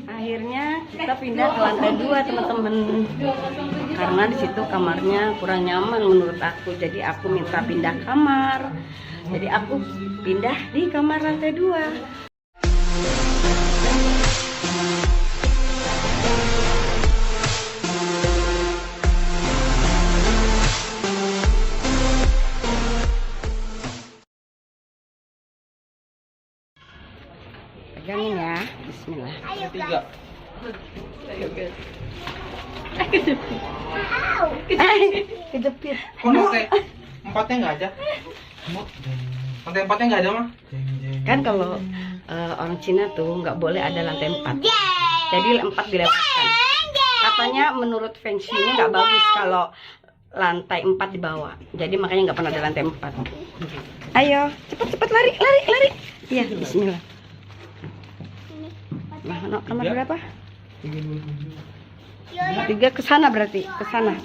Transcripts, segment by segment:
Akhirnya kita pindah ke lantai 2 teman-teman, karena di situ kamarnya kurang nyaman menurut aku. Jadi aku minta pindah kamar. Jadi aku pindah di kamar lantai 2. Pegangin ya, bismillah. Tiga. Kejepit. Kok lantai empatnya nggak ada? Lantai empatnya nggak ada mah? Kan kalau orang Cina tuh nggak boleh ada lantai 4. Jadi 4 dilewatkan. Katanya menurut Feng Shui-nya nggak bagus kalau lantai 4 di bawah. Jadi makanya nggak pernah ada lantai 4. Ayo, cepet lari. Iya, bismillah. Nah, kamar berapa? 3 ke sana berarti, ke sana.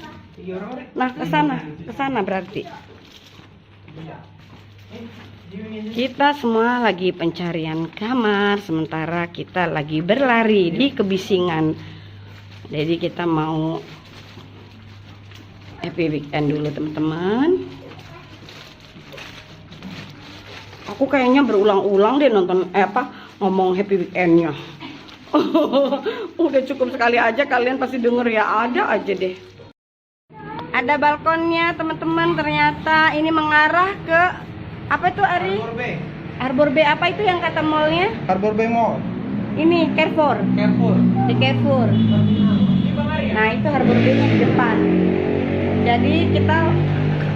Nah, ke sana berarti. Kita semua lagi pencarian kamar, sementara kita lagi berlari di kebisingan. Jadi kita mau happy weekend dulu teman-teman. Aku kayaknya berulang-ulang deh nonton ngomong happy weekendnya. Udah cukup sekali aja, kalian pasti denger ya, ada aja deh. Ada balkonnya teman-teman, ternyata ini mengarah ke apa itu Ari? Harbor Bay. Harbor Bay apa itu yang kata mallnya? Harbor Bay Mall. Ini Carrefour. Di Carrefour. Nah itu Harbor Bay-nya di depan. Jadi kita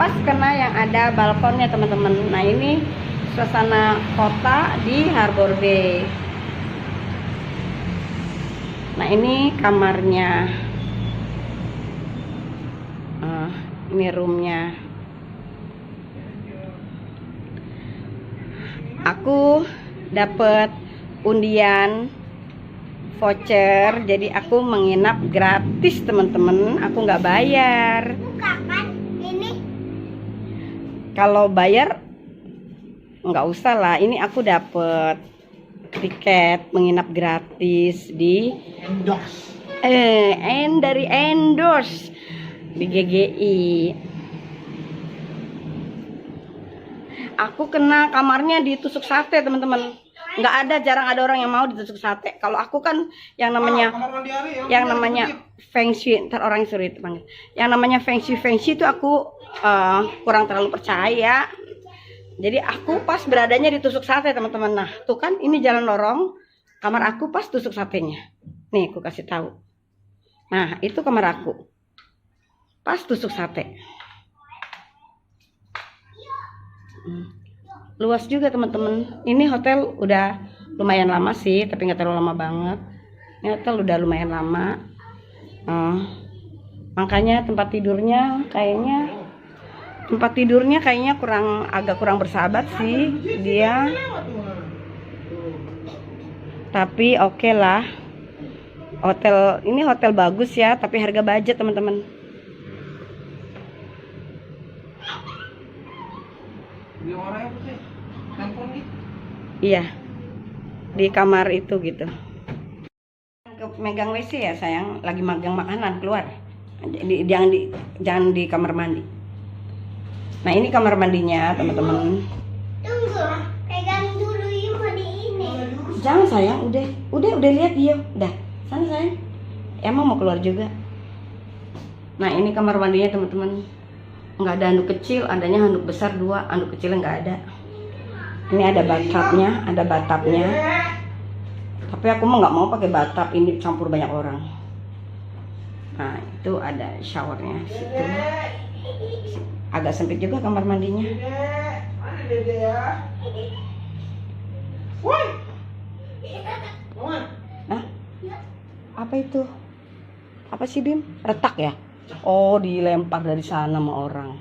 pas kena yang ada balkonnya teman-teman. Nah ini suasana kota di Harbor Bay. Nah ini kamarnya, ini roomnya. Aku dapat undian voucher, jadi aku menginap gratis teman-teman. Aku nggak bayar. Kapan ini? Kalau bayar nggak usah lah. Ini aku dapat tiket menginap gratis di dari endorse di GGI. Aku kena kamarnya ditusuk sate teman-teman. Nggak ada, jarang ada orang yang mau ditusuk sate. Kalau aku kan yang namanya Feng Shui, ntar orang suruh itu panggil. Yang namanya Feng Shui itu aku kurang terlalu percaya. Jadi aku pas beradanya ditusuk sate teman-teman. Nah tuh kan ini jalan lorong, kamar aku pas tusuk satenya. Nih aku kasih tahu. Nah itu kamar aku pas tusuk sate. Luas juga teman-teman. Ini hotel udah lumayan lama sih, tapi nggak terlalu lama banget. Ini hotel udah lumayan lama. Makanya tempat tidurnya kayaknya agak kurang bersahabat sih dia. Tapi oke lah. Ini hotel bagus ya, tapi harga budget teman-teman. Iya. Di kamar itu gitu. Megang WC ya sayang, lagi magang makanan keluar. Jangan di kamar mandi. Nah ini kamar mandinya teman-teman. Tunggu, pegang dulu yuk di ini. Jangan sayang, udah lihat dia, udah sana sayang. Emang mau keluar juga. Nah ini kamar mandinya teman-teman. Nggak ada handuk kecil, adanya handuk besar 2, handuk kecilnya nggak ada. Ini ada batapnya, Tapi aku mah nggak mau pakai batap, ini campur banyak orang. Nah itu ada showernya situ. Agak sempit juga kamar mandinya. Mana Dede ya? Woi. Hah? Apa itu? Apa sih Bim? Retak ya? Oh dilempar dari sana sama orang.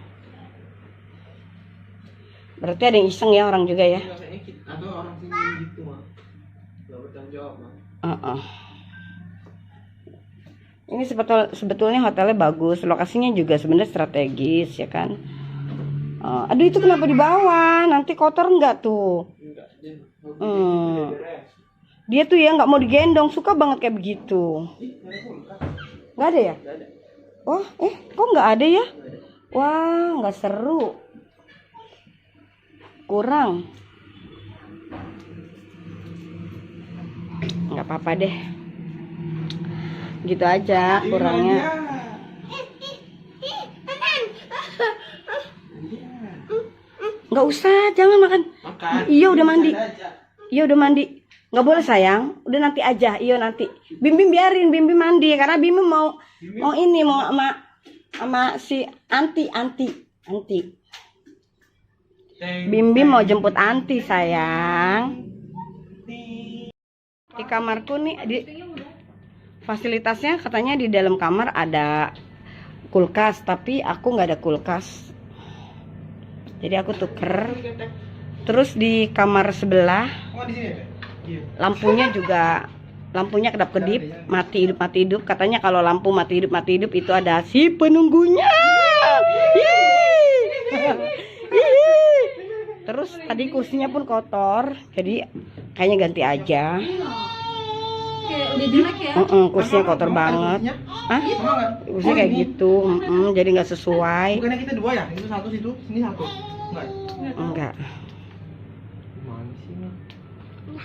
Berarti ada yang iseng ya orang juga ya? Ada orang sini gitu mah. Gak bertanggung jawab mah. Ini sebetulnya hotelnya bagus, lokasinya juga sebenarnya strategis ya kan. Aduh itu kenapa di bawah? Nanti kotor enggak tuh? Enggak, Dia tuh ya nggak mau digendong, suka banget kayak begitu. Nggak ada ya? Oh, kok nggak ada ya? Wah, nggak seru. Kurang. Nggak apa-apa deh. Gitu aja kurangnya. Nggak usah, jangan makan. Iya udah mandi. Iya udah mandi. Nggak boleh sayang. Udah nanti aja. Iya nanti. Bim biarin Bim mandi karena Bim mau ini mau sama si Anti. Bim mau jemput Anti sayang. Di kamarku nih fasilitasnya katanya di dalam kamar ada kulkas, tapi aku nggak ada kulkas. Jadi aku tuker. Terus di kamar sebelah lampunya kedap-kedip, mati hidup. Katanya kalau lampu mati hidup itu ada si penunggunya. Terus tadi kursinya pun kotor, jadi kayaknya ganti aja. Udah jelek ya? Kursinya kotor banget. Hah? Kursinya kayak gitu, jadi nggak sesuai. Bukannya kita dua ya? Itu satu situ, sini satu. Enggak.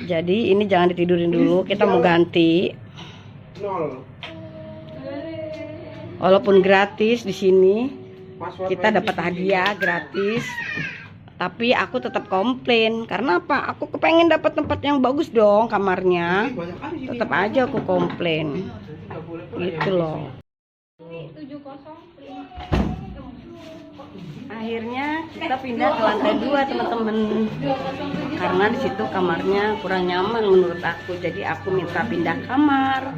Jadi ini jangan ditidurin dulu, kita mau ganti. Walaupun gratis di sini, kita dapat hadiah gratis. Tapi aku tetap komplain karena apa? Aku kepengen dapat tempat yang bagus dong kamarnya. Tetap aja aku komplain. Gitu loh. Akhirnya kita pindah ke lantai 2 teman-teman. Karena di situ kamarnya kurang nyaman menurut aku. Jadi aku minta pindah kamar.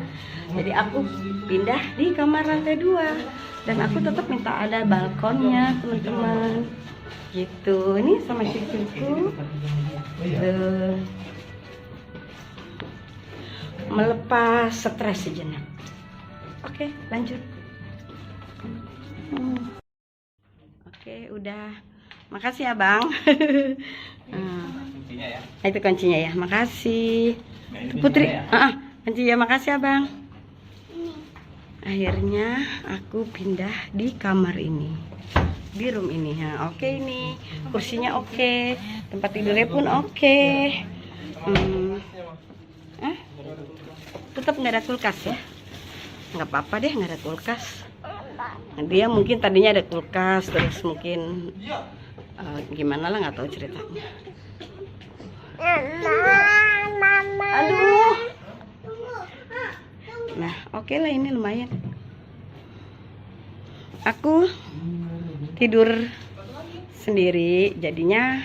Jadi aku pindah di kamar lantai 2. Dan aku tetap minta ada balkonnya teman-teman. Gitu, ini sama cucuku melepas stres sejenak. Oke, lanjut. Oke, udah. Makasih ya Bang. Itu kuncinya ya. Makasih Putri. Kuncinya makasih ya Bang. Akhirnya aku pindah di kamar ini, di room ini ya. Oke, ini kursinya oke, tempat tidurnya pun oke. Tetap nggak ada kulkas ya, nggak apa-apa deh nggak ada kulkas. Dia mungkin tadinya ada kulkas, terus mungkin gimana lah, nggak tahu ceritanya. Aduh. Nah oke lah, ini lumayan. Aku tidur sendiri jadinya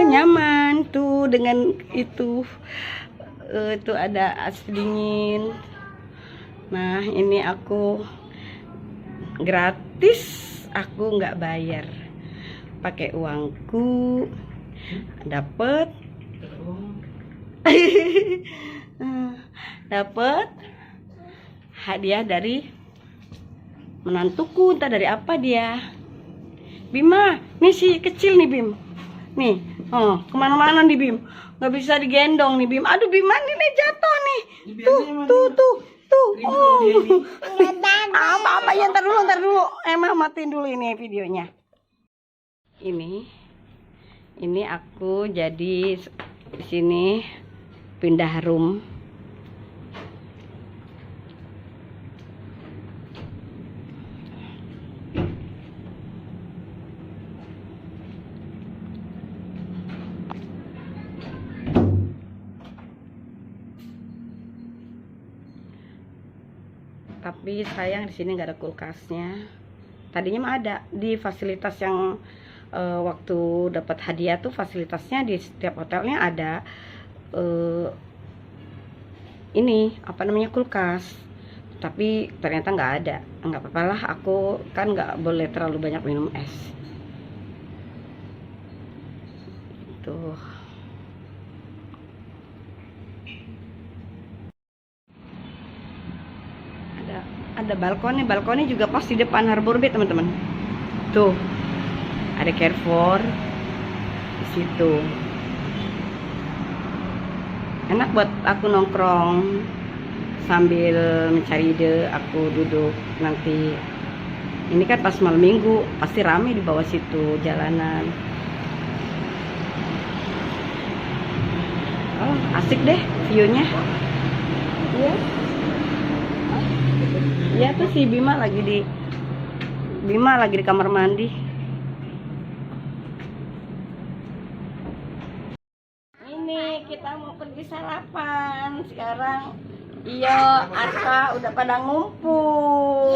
nyaman tuh dengan itu ada AC dingin. Nah ini aku gratis, aku nggak bayar, pakai uangku dapet hadiah dari menantuku, entah dari apa dia. Bima, nih si kecil nih Bim. Nih, kemana-mana nih Bim. Nggak bisa digendong nih Bim. Aduh Bima nih jatuh nih. Tuh. Apa ya, ntar dulu. Emang matiin dulu ini videonya. Ini aku jadi di sini pindah room. Tapi sayang di sini nggak ada kulkasnya. Tadinya mah ada di fasilitas yang waktu dapat hadiah tuh, fasilitasnya di setiap hotelnya ada ini apa namanya, kulkas. Tapi ternyata nggak ada. Nggak apa-apa lah, aku kan nggak boleh terlalu banyak minum es. Tuh. Ada balkonnya juga pas di depan Harbor Bay teman-teman. Tuh ada Carrefour di situ. Enak buat aku nongkrong sambil mencari ide. Aku duduk nanti. Ini kan pas malam minggu pasti rame di bawah situ jalanan. Oh, asik deh view-nya. Iya. Iya tuh si Bima lagi di kamar mandi. Ini kita mau pergi sarapan sekarang. Iya, Arka udah pada ngumpul.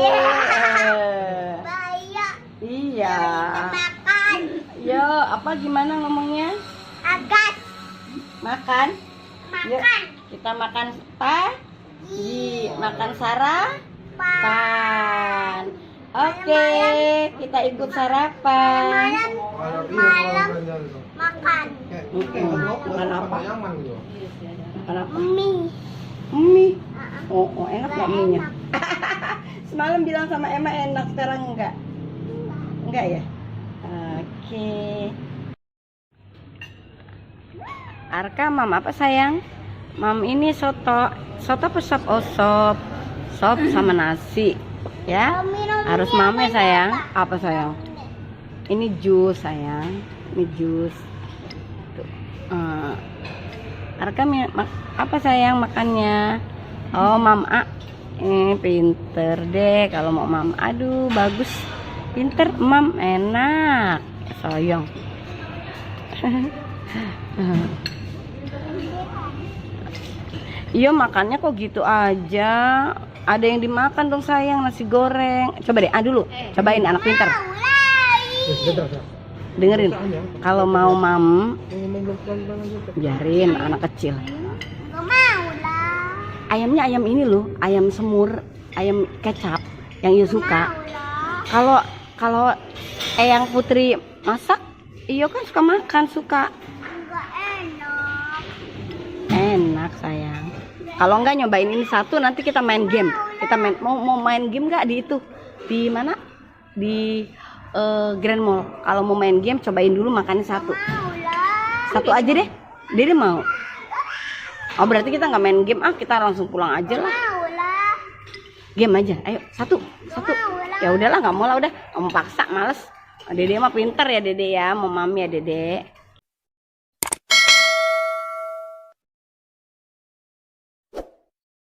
Bahaya. Iya. Makan. Yo, apa gimana ngomongnya? Agat. Makan. Yuk, Makan. kita makan pagi, makan sarapan. Oke, kita ikut sarapan. Malam makan. Makan apa? Makan apa? Mie. Mie. Oh, enak nggak mie-nya? Semalam bilang sama Emma enak, sekarang enggak. Enggak ya? Oke. Arka, mam apa sayang? Mam ini soto. Soto apa sop? Oh, sop. Sop sama nasi. Ya. Harus mam ya sayang. Apa sayang? Ini jus sayang. Ini jus. Tuh. Arka apa sayang makannya? Oh, mam A. Pinter deh kalau mau mam. Aduh, bagus. Pinter, mam enak. Sayang. Iya, makannya kok gitu aja. Ada yang dimakan dong sayang, nasi goreng. Coba deh, dulu. Cobain anak pinter. Dengerin. Kalau mau mam, biarin anak kecil. Gak mau lah. Ayamnya ayam ini loh, ayam semur, ayam kecap yang Iyo suka. Kalau Eyang Putri masak, Iyo kan suka makan, suka. Gak enak. Enak sayang. Kalau enggak nyobain ini satu, nanti kita main game. Kita mau main game nggak di itu? Di mana? Di Grand Mall. Kalau mau main game, cobain dulu makannya satu. Mau lah. Satu aja deh. Dede mau. Oh, berarti kita nggak main game, kita langsung pulang aja lah. Mau lah. Game aja. Ayo, satu. Ya udahlah, nggak mau lah, udah. Kamu paksa, males. Dede mah pinter ya Dede ya, mau mami ya Dede.